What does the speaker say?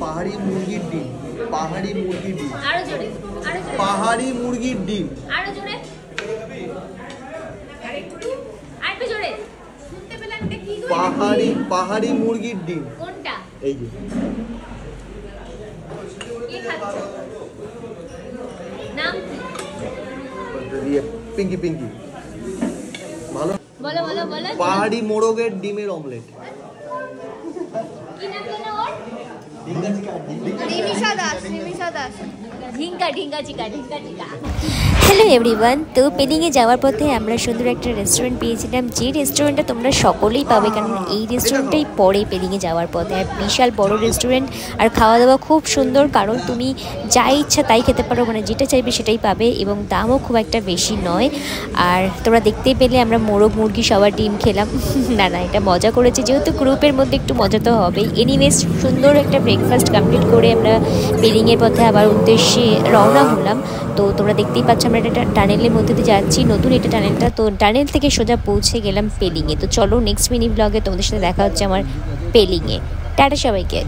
পাহাড়ি মুরগির ডিম, পাহাড়ি মুরগির ডিম, আরো জোরে, পাহাড়ি মুরগির ডিম, আরো জোরে, আরেকটু জোরে। শুনতে পেলাম এটা কি? পাহাড়ি মুরগির ডিম। কোনটা? এই যে কি খাচ্ছো? নাম কি? পিঙ্কি পিঙ্কি। ভালো বলো বলো বলো। পাহাড়ি মোরগের ডিমের অমলেট। কি নাম জানো ওর? রিমিশা দাস, রিমিশা দাস। ঢিঙ্কা ঢিঙ্কা চিকা, ঢিঙ্কা চিকা। হ্যালো এভরিওয়ান, তো পেলিংয়ে যাওয়ার পথে আমরা সুন্দর একটা রেস্টুরেন্ট পেয়েছিলাম, যে রেস্টুরেন্টটা তোমরা সকলেই পাবে, কারণ এই রেস্টুরেন্টটাই পড়ে পেলিংয়ে যাওয়ার পথে। আর বিশাল বড় রেস্টুরেন্ট, আর খাওয়া দাওয়া খুব সুন্দর, কারণ তুমি যা ইচ্ছা তাই খেতে পারো, মানে যেটা চাইবে সেটাই পাবে, এবং দামও খুব একটা বেশি নয়। আর তোমরা দেখতেই পেলে আমরা মোরগ মুরগি সবার ডিম খেলাম। না না, এটা মজা করেছে, যেহেতু গ্রুপের মধ্যে একটু মজা তো হবেই। এনিওয়েজ সুন্দর একটা ব্রেকফাস্ট কমপ্লিট করে আমরা পেলিংয়ের পথে আবার উদ্দেশ্যে রওনা হলাম। তো তোমরা দেখতেই পাচ্ছ আমরা একটা টানেলের মধ্যে দিয়ে যাচ্ছি, নতুন এটা টানেলটা। তো টানেল থেকে সোজা পৌঁছে গেলাম পেলিংয়ে। তো চলো নেক্সট মিনি ব্লগে তোমাদের সাথে দেখা হচ্ছে আমার পেলিংয়ে। টাটা সবাইকে।